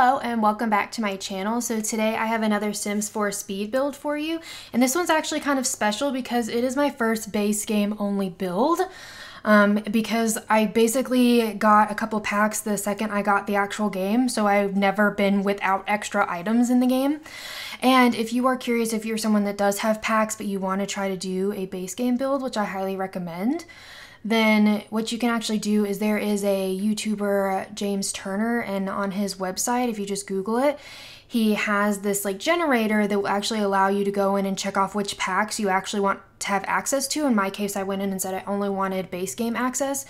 Hello and welcome back to my channel. So today I have another Sims 4 speed build for you, and this one's actually kind of special because it is my first base game only build. Because I basically got a couple packs the second I got the actual game, so I've never been without extra items in the game. And if you are curious, if you're someone that does have packs but you want to try to do a base game build, which I highly recommend, then what you can actually do is there is a YouTuber, James Turner, and on his website, if you just Google it, he has this like generator that will actually allow you to go in and check off which packs you actually want to have access to. In my case, I went in and said I only wanted base game access,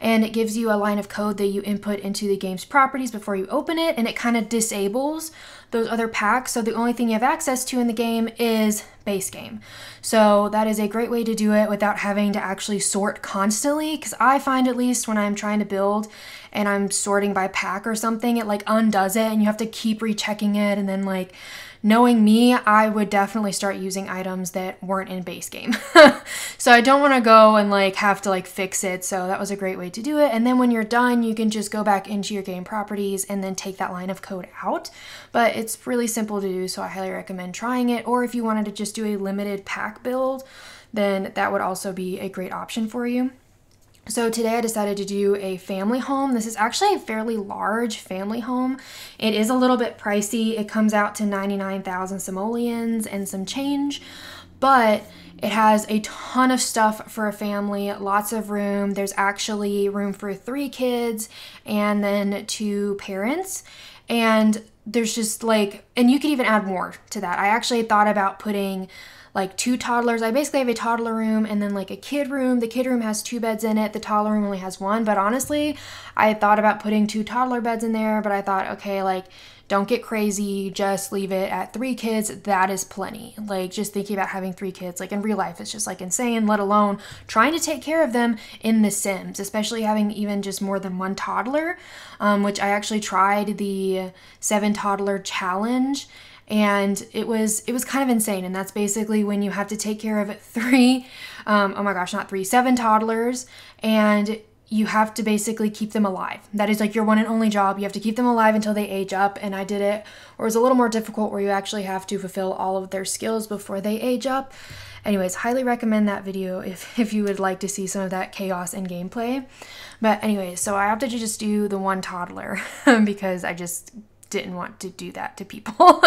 and it gives you a line of code that you input into the game's properties before you open it, and it kind of disables those other packs. So the only thing you have access to in the game is base game. So that is a great way to do it without having to actually sort constantly, because I find, at least when I'm trying to build and I'm sorting by pack or something, it like undoes it and you have to keep rechecking it. And then, like, knowing me, I would definitely start using items that weren't in base game. So I don't want to go and like have to like fix it. So that was a great way to do it. And then when you're done, you can just go back into your game properties and then take that line of code out. But it's really simple to do, so I highly recommend trying it. Or if you wanted to just do a limited pack build, then that would also be a great option for you. So today I decided to do a family home. This is actually a fairly large family home. It is a little bit pricey. It comes out to 99,000 simoleons and some change, but it has a ton of stuff for a family, lots of room. There's actually room for 3 kids and then 2 parents. And there's just like, and you could even add more to that. I actually thought about putting like 2 toddlers. I basically have a toddler room and then like a kid room. The kid room has 2 beds in it. The toddler room only has 1. But honestly, I thought about putting 2 toddler beds in there, but I thought, okay, like, don't get crazy. Just leave it at 3 kids. That is plenty. Like, just thinking about having 3 kids, like in real life, it's just like insane, let alone trying to take care of them in The Sims, especially having even just more than 1 toddler, which I actually tried the 7 toddler challenge. And it was kind of insane. And that's basically when you have to take care of 7 toddlers, and you have to basically keep them alive. That is like your one and only job. You have to keep them alive until they age up. And I did it, or it was a little more difficult, where you actually have to fulfill all of their skills before they age up. Anyways, highly recommend that video if you would like to see some of that chaos and gameplay. But anyways, so I opted to just do the 1 toddler because I just didn't want to do that to people.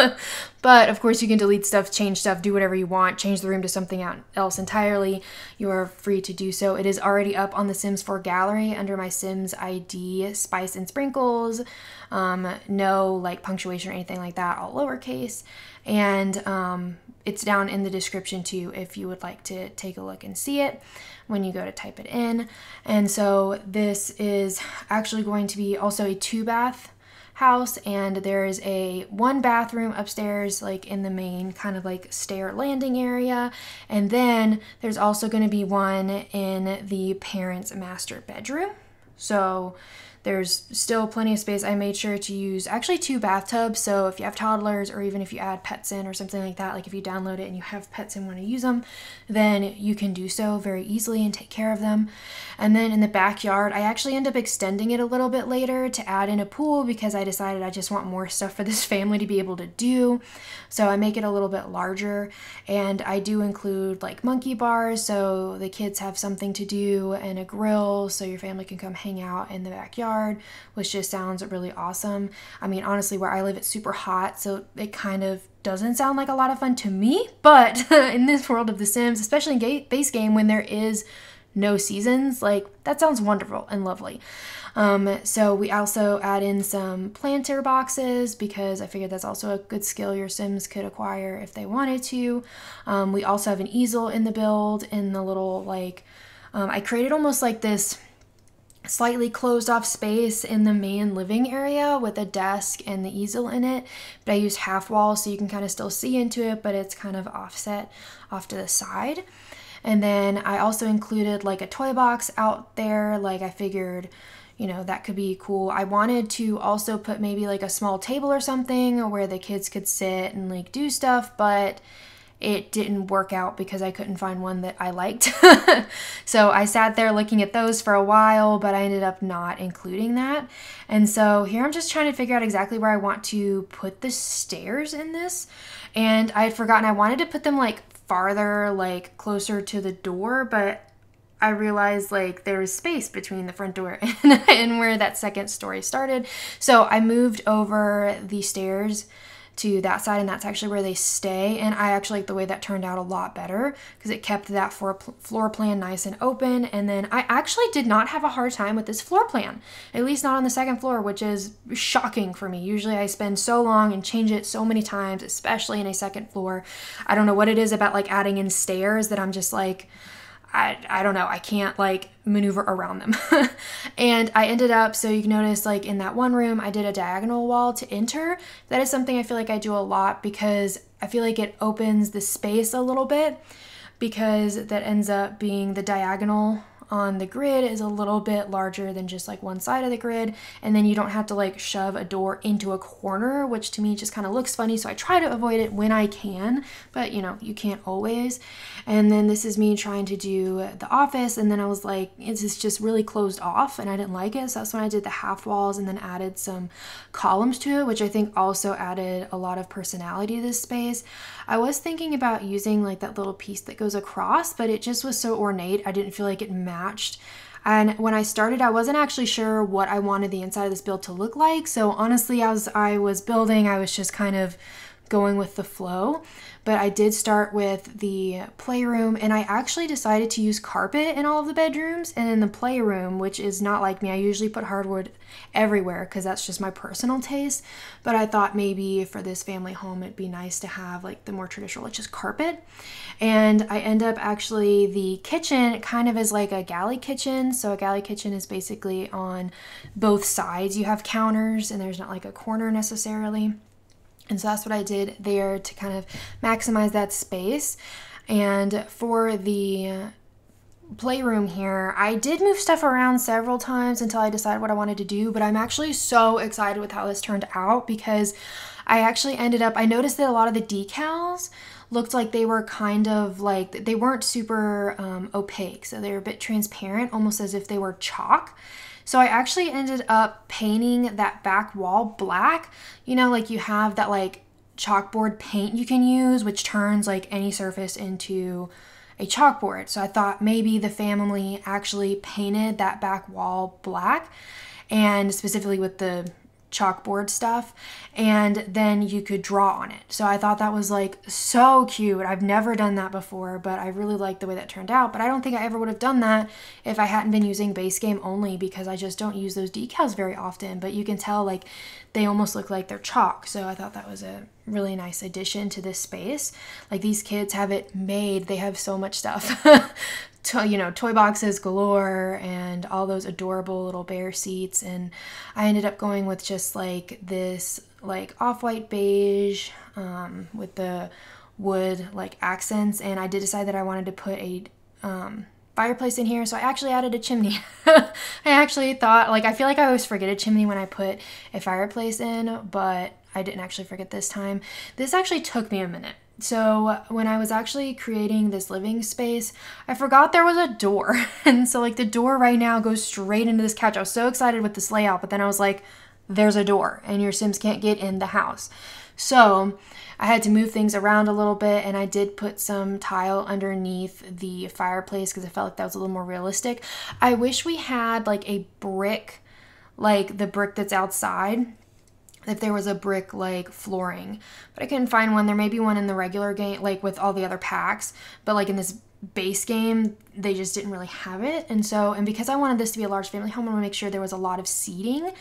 But of course you can delete stuff, change stuff, do whatever you want, change the room to something else entirely. You are free to do so. It is already up on the Sims 4 gallery under my Sims ID, Spice and Sprinkles. No like punctuation or anything like that, all lowercase. And it's down in the description too if you would like to take a look and see it when you go to type it in. And so this is actually going to be also a 2-bath house, and there's a 1 bathroom upstairs, like in the main kind of like stair landing area, and then there's also going to be one in the parents' master bedroom. So there's still plenty of space. I made sure to use actually 2 bathtubs, so if you have toddlers, or even if you add pets in or something like that, like if you download it and you have pets and want to use them, then you can do so very easily and take care of them. And then in the backyard, I actually end up extending it a little bit later to add in a pool, because I decided I just want more stuff for this family to be able to do. So I make it a little bit larger, and I do include like monkey bars so the kids have something to do, and a grill so your family can come hang out in the backyard, which just sounds really awesome. I mean, honestly, where I live, it's super hot, so it kind of doesn't sound like a lot of fun to me, but in this world of The Sims, especially in base game when there is no seasons, like that sounds wonderful and lovely. So we also add in some planter boxes, because I figured that's also a good skill your Sims could acquire if they wanted to. We also have an easel in the build, in the little like, I created almost like this slightly closed off space in the main living area with a desk and the easel in it, but I used half wall so you can kind of still see into it, but it's kind of offset off to the side. And then I also included like a toy box out there. Like I figured, you know, that could be cool. I wanted to also put maybe like a small table or something where the kids could sit and like do stuff, but it didn't work out because I couldn't find one that I liked. So I sat there looking at those for a while, but I ended up not including that. And so here I'm just trying to figure out exactly where I want to put the stairs in this. And I had forgotten I wanted to put them like farther, like closer to the door, but I realized like there was space between the front door and where that second story started. So I moved over the stairs to that side, and that's actually where they stay. And I actually like the way that turned out a lot better because it kept that floor plan nice and open. And then I actually did not have a hard time with this floor plan, at least not on the second floor, which is shocking for me. Usually I spend so long and change it so many times, especially in a second floor. I don't know what it is about like adding in stairs that I'm just like, I don't know, I can't like maneuver around them. And I ended up, so you can notice like in that one room, I did a diagonal wall to enter. That is something I feel like I do a lot because I feel like it opens the space a little bit, because that ends up being the diagonal on the grid is a little bit larger than just like one side of the grid, and then you don't have to like shove a door into a corner, which to me just kind of looks funny, so I try to avoid it when I can, but you know, you can't always. And then this is me trying to do the office, and then I was like, it's just really closed off and I didn't like it, so that's when I did the half walls and then added some columns to it, which I think also added a lot of personality to this space. I was thinking about using like that little piece that goes across, but it just was so ornate, I didn't feel like it matched. And when I started, I wasn't actually sure what I wanted the inside of this build to look like. So honestly, as I was building, I was just kind of going with the flow. But I did start with the playroom, and I actually decided to use carpet in all of the bedrooms. And in the playroom, which is not like me, I usually put hardwood everywhere because that's just my personal taste. But I thought maybe for this family home, it'd be nice to have like the more traditional, like just carpet. And I end up actually, the kitchen kind of is like a galley kitchen. So a galley kitchen is basically on both sides. You have counters and there's not like a corner necessarily. And so that's what I did there to kind of maximize that space. And for the playroom here, I did move stuff around several times until I decided what I wanted to do, but I'm actually so excited with how this turned out because I actually ended up, I noticed that a lot of the decals looked like they were kind of like, they weren't super opaque, so they were a bit transparent, almost as if they were chalk. So I actually ended up painting that back wall black. You know, like you have that like chalkboard paint you can use, which turns like any surface into a chalkboard. So I thought maybe the family actually painted that back wall black, and specifically with the chalkboard stuff, and then you could draw on it. So I thought that was like so cute. I've never done that before, but I really liked the way that turned out. But I don't think I ever would have done that if I hadn't been using base game only, because I just don't use those decals very often. But you can tell like they almost look like they're chalk. So I thought that was a really nice addition to this space. Like these kids have it made. They have so much stuff. You know, toy boxes galore and all those adorable little bear seats. And I ended up going with just like this like off-white beige with the wood like accents. And I did decide that I wanted to put a fireplace in here, so I actually added a chimney. I actually thought, like, I feel like I always forget a chimney when I put a fireplace in, but I didn't actually forget this time. This actually took me a minute. So when I was actually creating this living space, I forgot there was a door. And so like the door right now goes straight into this couch. I was so excited with this layout, but then I was like, there's a door and your Sims can't get in the house. So I had to move things around a little bit, and I did put some tile underneath the fireplace because I felt like that was a little more realistic. I wish we had like a brick, like the brick that's outside, if there was a brick like flooring, but I couldn't find one. There may be one in the regular game, like with all the other packs, but like in this base game, they just didn't really have it. And so, and because I wanted this to be a large family home, I want to make sure there was a lot of seating.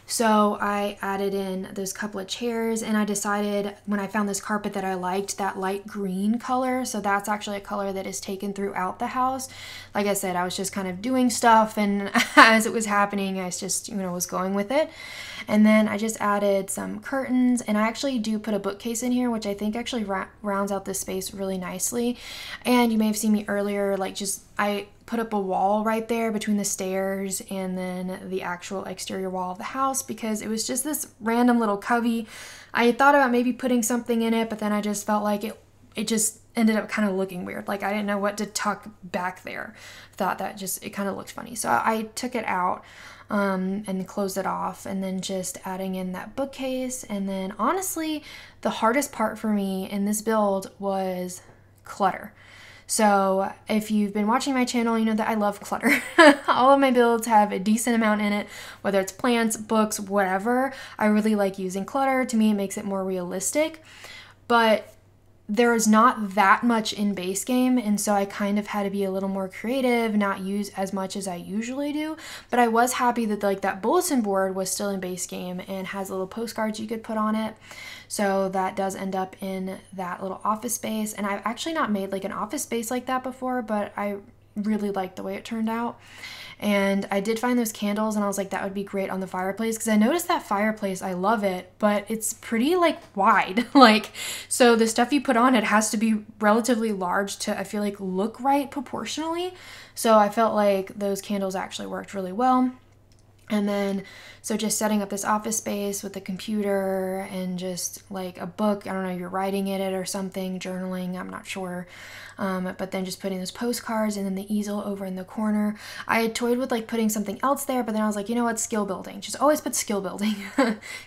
So I added in those couple of chairs, and I decided when I found this carpet that I liked that light green color. So that's actually a color that is taken throughout the house. Like I said, I was just kind of doing stuff, and as it was happening, I just, you know, was going with it. And then I just added some curtains, and I actually do put a bookcase in here, which I think actually rounds out this space really nicely. And you may have seen me earlier, like I put up a wall right there between the stairs and then the actual exterior wall of the house, because it was just this random little cubby. I thought about maybe putting something in it, but then I just felt like it just ended up kind of looking weird. Like I didn't know what to tuck back there. Thought that it kind of looked funny. So I took it out and closed it off, and then just adding in that bookcase. And then honestly, the hardest part for me in this build was clutter. So if you've been watching my channel, you know that I love clutter. All of my builds have a decent amount in it, whether it's plants, books, whatever. I really like using clutter. To me, it makes it more realistic. But there is not that much in base game, and so I kind of had to be a little more creative, not use as much as I usually do. But I was happy that like that bulletin board was still in base game and has little postcards you could put on it. So that does end up in that little office space. And I've actually not made like an office space like that before, but I really liked the way it turned out. And I did find those candles, and I was like, that would be great on the fireplace, because I noticed that fireplace, I love it, but it's pretty like wide. Like, so the stuff you put on it has to be relatively large to, I feel like, look right proportionally. So I felt like those candles actually worked really well. And then, so just setting up this office space with a computer and just like a book, I don't know, you're writing in it or something, journaling, I'm not sure. But then just putting those postcards, and then the easel over in the corner. I had toyed with like putting something else there, but then I was like, you know what, skill building. Just always put skill building.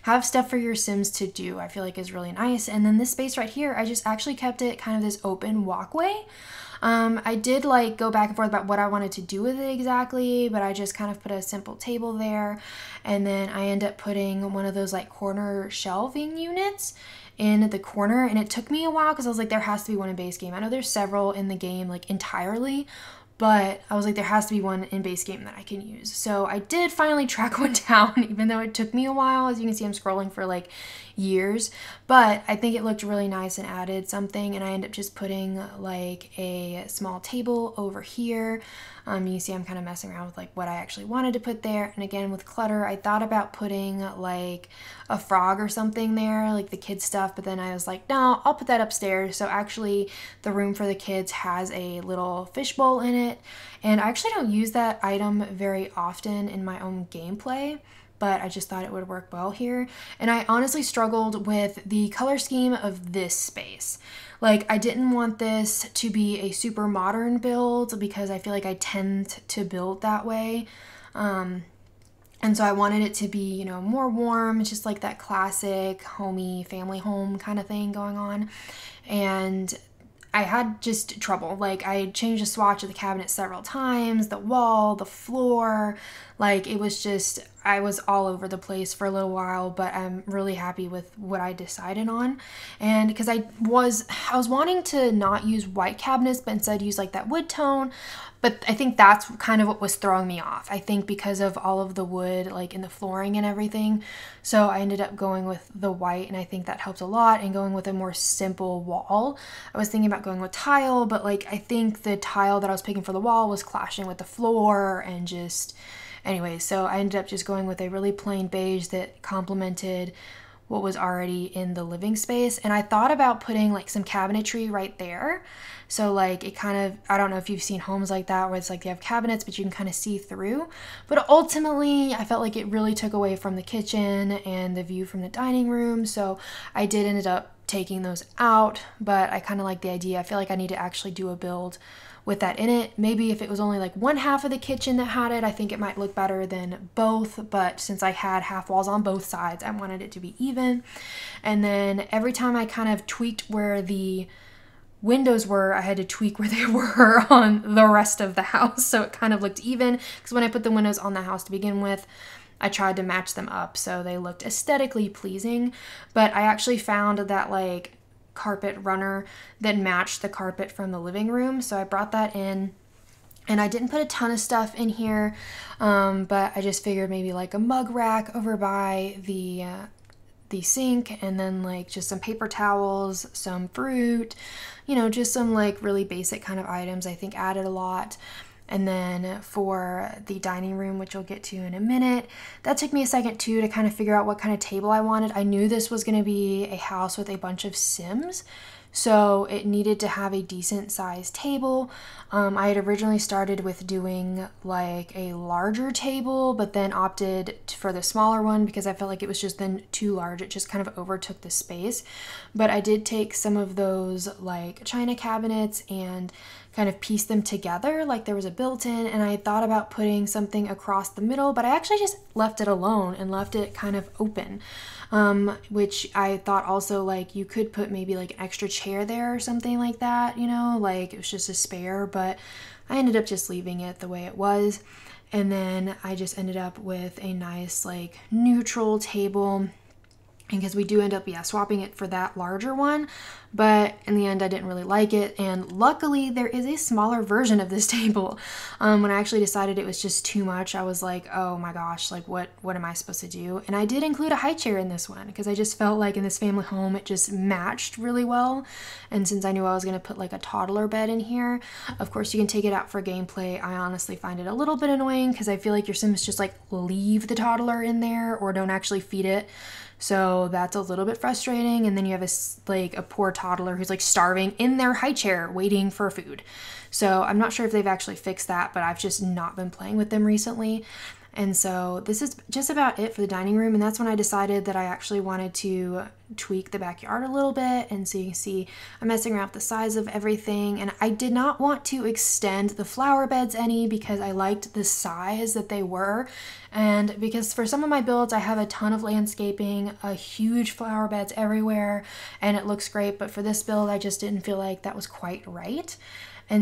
Have stuff for your Sims to do, I feel like is really nice. And then this space right here, I just actually kept it kind of this open walkway. I did like go back and forth about what I wanted to do with it exactly, but I just kind of put a simple table there. And then I end up putting one of those like corner shelving units in the corner, and it took me a while because I was like, there has to be one in base game. I know there's several in the game like entirely, but I was like, there has to be one in base game that I can use. So I did finally track one down, even though it took me a while. As you can see, I'm scrolling for like years, but I think it looked really nice and added something. And I end up just putting like a small table over here. You can see I'm kind of messing around with like what I actually wanted to put there. And again, with clutter, I thought about putting like a frog or something there, like the kids stuff, but then I was like, no, I'll put that upstairs. So actually the room for the kids has a little fishbowl in it. And I actually don't use that item very often in my own gameplay, but I just thought it would work well here. And I honestly struggled with the color scheme of this space. Like, I didn't want this to be a super modern build because I feel like I tend to build that way. And so I wanted it to be, you know, more warm. It's just like that classic homey family home kind of thing going on. And I had just trouble. Like, I changed the swatch of the cabinet several times, the wall, the floor. Like, it was just, I was all over the place for a little while, but I'm really happy with what I decided on. And because I was wanting to not use white cabinets, but instead use like that wood tone. But I think that's kind of what was throwing me off. I think because of all of the wood, like in the flooring and everything. So I ended up going with the white, and I think that helped a lot, and going with a more simple wall. I was thinking about going with tile, but like I think the tile that I was picking for the wall was clashing with the floor, and just, anyway, so I ended up just going with a really plain beige that complemented what was already in the living space. And I thought about putting like some cabinetry right there. So like it kind of, I don't know if you've seen homes like that where it's like they have cabinets but you can kind of see through. But ultimately I felt like it really took away from the kitchen and the view from the dining room. So I did end up taking those out, but I kind of like the idea. I feel like I need to actually do a build with that in it. Maybe if it was only like one half of the kitchen that had it, I think it might look better than both, but since I had half walls on both sides, I wanted it to be even. And then every time I kind of tweaked where the windows were, I had to tweak where they were on the rest of the house, so it kind of looked even, because when I put the windows on the house to begin with, I tried to match them up so they looked aesthetically pleasing. But I actually found that like carpet runner that matched the carpet from the living room, so I brought that in. And I didn't put a ton of stuff in here, but I just figured maybe like a mug rack over by the sink, and then like just some paper towels, some fruit, you know, just some like really basic kind of items I think added a lot. And then for the dining room, which we'll get to in a minute, that took me a second too to kind of figure out what kind of table I wanted. I knew this was going to be a house with a bunch of Sims, So it needed to have a decent sized table. I had originally started with doing like a larger table, but then opted for the smaller one because I felt like it was just then too large. It just kind of overtook the space. But I did take some of those like china cabinets and kind of piece them together like there was a built-in, and I thought about putting something across the middle, but I actually just left it alone and left it kind of open, which I thought also like you could put maybe like an extra chair there or something like that, you know, like it was just a spare, but I ended up just leaving it the way it was. And then I just ended up with a nice like neutral table, because we do end up swapping it for that larger one, but in the end I didn't really like it. And luckily there is a smaller version of this table. When I actually decided it was just too much, I was like, oh my gosh, like what am I supposed to do? And I did include a high chair in this one because I just felt like in this family home it just matched really well. And since I knew I was going to put like a toddler bed in here, of course you can take it out for gameplay. I honestly find it a little bit annoying because I feel like your Sims just like leave the toddler in there or don't actually feed it. So that's a little bit frustrating. And then you have a poor toddler who's like starving in their high chair waiting for food. So I'm not sure if they've actually fixed that, but I've just not been playing with them recently. And so this is just about it for the dining room. And that's when I decided that I actually wanted to tweak the backyard a little bit. And so you can see I'm messing around with the size of everything. And I did not want to extend the flower beds any because I liked the size that they were. And because for some of my builds, I have a ton of landscaping, a huge flower beds everywhere, and it looks great. But for this build, I just didn't feel like that was quite right. And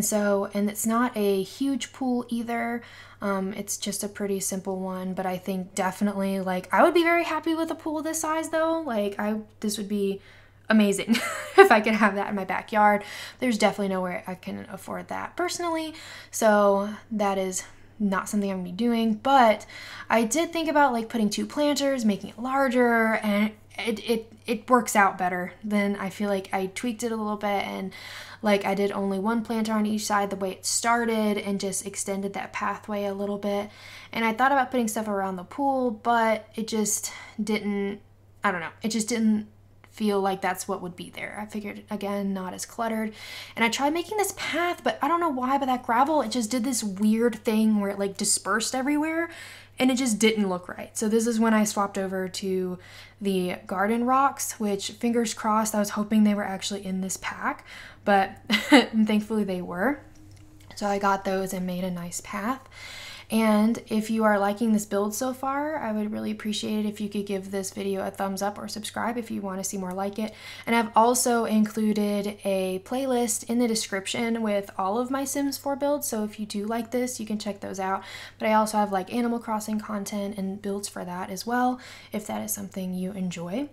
it's not a huge pool either. It's just a pretty simple one, but I think definitely like I would be very happy with a pool this size though. Like this would be amazing if I could have that in my backyard. There's definitely nowhere I can afford that personally. So that is not something I'm gonna be doing, but I did think about like putting 2 planters, making it larger, and it works out better. Then I feel like I tweaked it a little bit, and like I did only 1 planter on each side the way it started and just extended that pathway a little bit. And I thought about putting stuff around the pool, but it just didn't, I don't know, it just didn't feel like that's what would be there. I figured, again, not as cluttered. And I tried making this path, but I don't know why, but that gravel, it just did this weird thing where it like dispersed everywhere and it just didn't look right. So this is when I swapped over to the garden rocks, which fingers crossed, I was hoping they were actually in this pack, but thankfully they were. So I got those and made a nice path. And if you are liking this build so far, I would really appreciate it if you could give this video a thumbs up or subscribe if you want to see more like it. And I've also included a playlist in the description with all of my Sims 4 builds, so if you do like this, you can check those out. But I also have like Animal Crossing content and builds for that as well, if that is something you enjoy.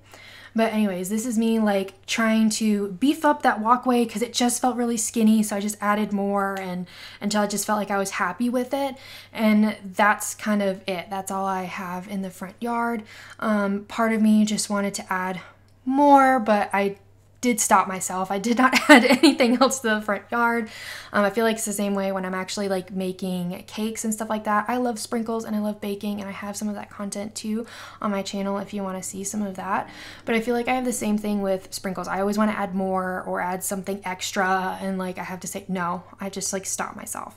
But anyways, this is me like trying to beef up that walkway because it just felt really skinny. So I just added more and until I just felt like I was happy with it. And that's kind of it. That's all I have in the front yard. Part of me just wanted to add more, but I did stop myself. I did not add anything else to the front yard. I feel like it's the same way when I'm actually like making cakes and stuff like that. I love sprinkles and I love baking, and I have some of that content too on my channel if you want to see some of that. But I feel like I have the same thing with sprinkles. I always want to add more or add something extra, and like I have to say no. I just like stop myself.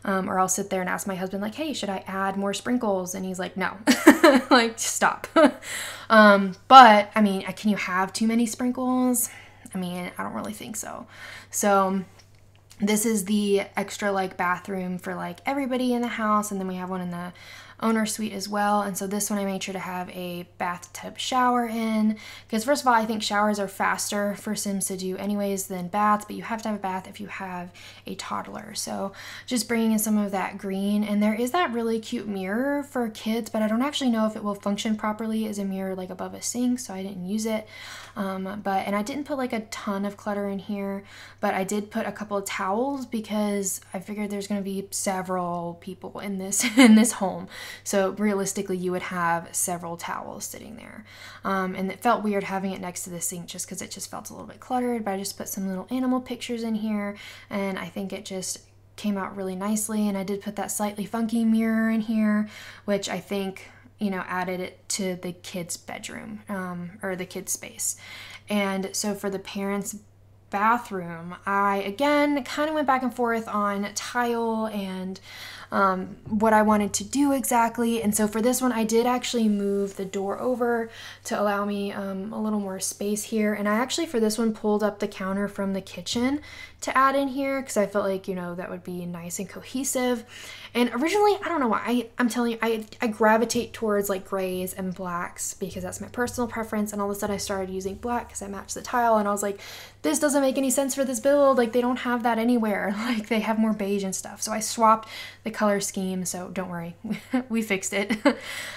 Or I'll sit there and ask my husband like, hey, should I add more sprinkles? And he's like, no, like stop. But I mean, can you have too many sprinkles? I mean, I don't really think so. So this is the extra like bathroom for like everybody in the house. And then we have one in the owner suite as well. And so this one I made sure to have a bathtub shower in, because first of all, I think showers are faster for Sims to do anyways than baths, but you have to have a bath if you have a toddler. So just bringing in some of that green. And there is that really cute mirror for kids, but I don't actually know if it will function properly as a mirror like above a sink, so I didn't use it. And I didn't put like a ton of clutter in here, but I did put a couple of towels because I figured there's going to be several people in this home. So realistically, you would have several towels sitting there. And it felt weird having it next to the sink just because it just felt a little bit cluttered, but I just put some little animal pictures in here, and I think it just came out really nicely. And I did put that slightly funky mirror in here, which I think, you know, added it to the kids' bedroom, or the kids' space. And so for the parents' bathroom, I again kind of went back and forth on tile and what I wanted to do exactly. And so for this one, I did actually move the door over to allow me a little more space here. And I actually, for this one, pulled up the counter from the kitchen to add in here because I felt like, you know, that would be nice and cohesive. And originally, I don't know why, I'm telling you, I gravitate towards like grays and blacks because that's my personal preference. And all of a sudden I started using black because I matched the tile, and I was like, this doesn't make any sense for this build. Like, they don't have that anywhere. Like, they have more beige and stuff. So I swapped the color scheme. So don't worry, we fixed it.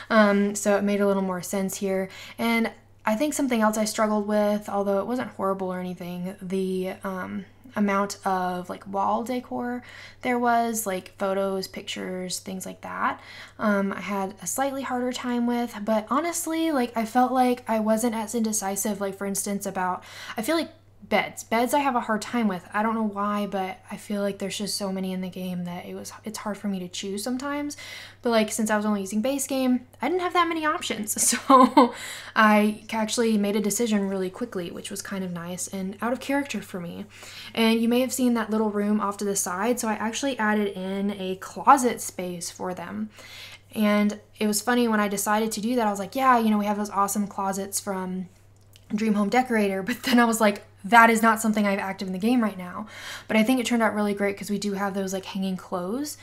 So it made a little more sense here. And I think something else I struggled with, although it wasn't horrible or anything, the amount of like wall decor there was, like photos, pictures, things like that. I had a slightly harder time with, but honestly, like I felt like I wasn't as indecisive, like for instance about, I feel like beds I have a hard time with. I don't know why, but I feel like there's just so many in the game that it's hard for me to choose sometimes. But like, since I was only using base game, I didn't have that many options. So I actually made a decision really quickly, which was kind of nice and out of character for me. And you may have seen that little room off to the side. So I actually added in a closet space for them. And it was funny when I decided to do that, I was like, yeah, you know, we have those awesome closets from Dream Home Decorator, but then I was like, that is not something I have active in the game right now. But I think it turned out really great because we do have those like hanging clothes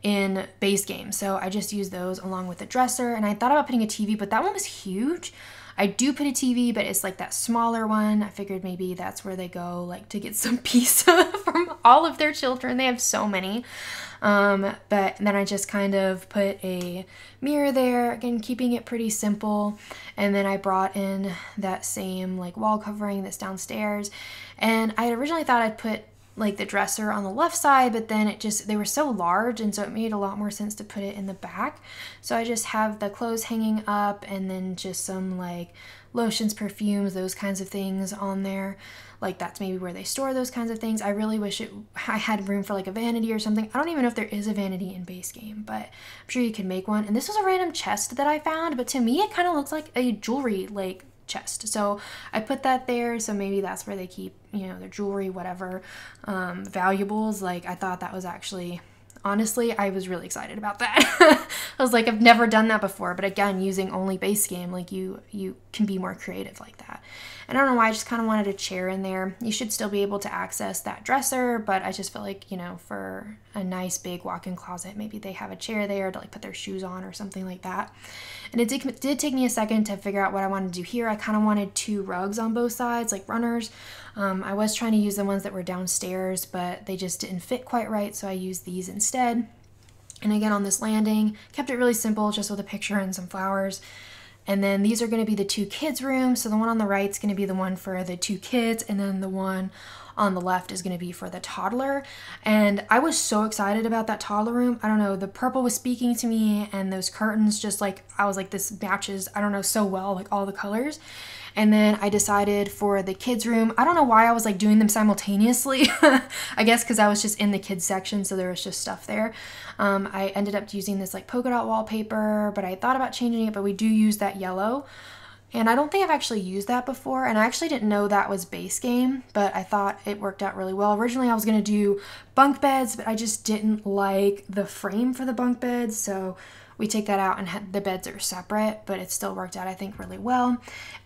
in base game. So I just used those along with the dresser, and I thought about putting a TV, but that one was huge. I do put a TV, but it's like that smaller one. I figured maybe that's where they go like to get some peace from all of their children. They have so many. But then I just kind of put a mirror there, again, keeping it pretty simple. And then I brought in that same like wall covering that's downstairs. And I originally thought I'd put like the dresser on the left side, but then they were so large, and so it made a lot more sense to put it in the back. So I just have the clothes hanging up and then just some like lotions, perfumes, those kinds of things on there. Like that's maybe where they store those kinds of things. I really wish I had room for like a vanity or something. I don't even know if there is a vanity in base game, but I'm sure you could make one. And this was a random chest that I found, but to me it kind of looks like a jewelry like chest. So I put that there, so maybe that's where they keep, you know, their jewelry, whatever, valuables. Like I thought that was actually, honestly, I was really excited about that. I was like, I've never done that before, but again, using only base game, like you can be more creative like that. And I don't know why, I just kind of wanted a chair in there. You should still be able to access that dresser, but I just felt like, you know, for a nice big walk-in closet, maybe they have a chair there to like put their shoes on or something like that. And it did take me a second to figure out what I wanted to do here. I kind of wanted 2 rugs on both sides, like runners. I was trying to use the ones that were downstairs, but they just didn't fit quite right, so I used these instead. And again, on this landing, kept it really simple, just with a picture and some flowers. And then these are going to be the 2 kids' rooms. So the one on the right is going to be the one for the 2 kids, and then the one on the left is going to be for the toddler. And I was so excited about that toddler room. I don't know, the purple was speaking to me, and those curtains just like, I was like, this matches, I don't know, so well, like all the colors. And then I decided for the kids' room, I don't know why I was like doing them simultaneously. I guess because I was just in the kids section, so there was just stuff there. I ended up using this like polka dot wallpaper, but I thought about changing it, but we do use that yellow. And I don't think I've actually used that before, and I actually didn't know that was base game, but I thought it worked out really well. Originally I was going to do bunk beds, but I just didn't like the frame for the bunk beds, so we take that out and the beds are separate, but it still worked out, I think, really well.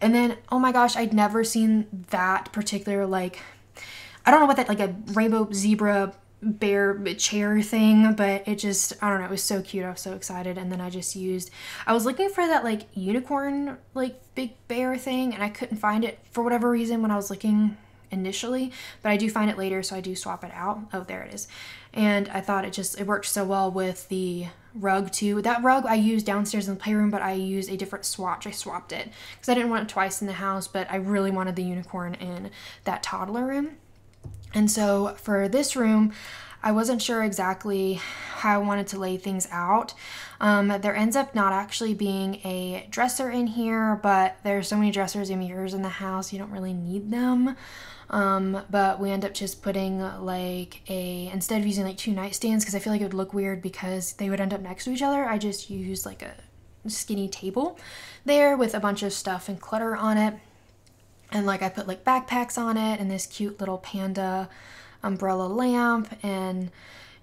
And then, oh my gosh, I'd never seen that particular, like, I don't know what that, like a rainbow zebra bear chair thing, but it just, I don't know, it was so cute. I was so excited. And then I just used, I was looking for that like unicorn, like big bear thing, and I couldn't find it for whatever reason when I was looking initially, but I do find it later, so I do swap it out. Oh, there it is. And I thought it worked so well with the rug too. That rug I used downstairs in the playroom, but I used a different swatch. I swapped it because I didn't want it twice in the house, but I really wanted the unicorn in that toddler room. And so for this room, I wasn't sure exactly how I wanted to lay things out. There ends up not actually being a dresser in here, but there's so many dressers and mirrors in the house, you don't really need them. But we end up just putting like instead of using like 2 nightstands, because I feel like it would look weird because they would end up next to each other, I just used like a skinny table there with a bunch of stuff and clutter on it. And like I put like backpacks on it and this cute little panda umbrella lamp, and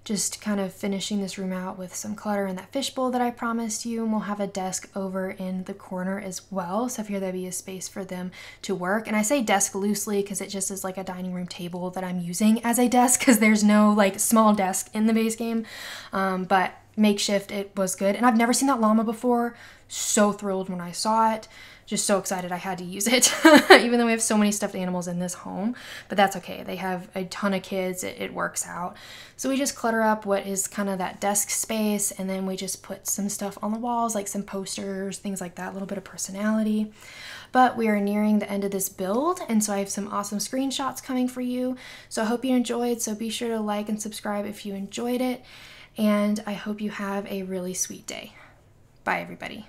just kind of finishing this room out with some clutter and that fishbowl that I promised you. And we'll have a desk over in the corner as well. So here there'll be a space for them to work. And I say desk loosely because it just is like a dining room table that I'm using as a desk, because there's no like small desk in the base game. But makeshift, it was good. And I've never seen that llama before. So thrilled when I saw it. Just so excited I had to use it, even though we have so many stuffed animals in this home, but that's okay. They have a ton of kids, it works out. So we just clutter up what is kind of that desk space, and then we just put some stuff on the walls, like some posters, things like that, a little bit of personality. But we are nearing the end of this build, and so I have some awesome screenshots coming for you. So I hope you enjoyed, so be sure to like and subscribe if you enjoyed it, and I hope you have a really sweet day. Bye, everybody.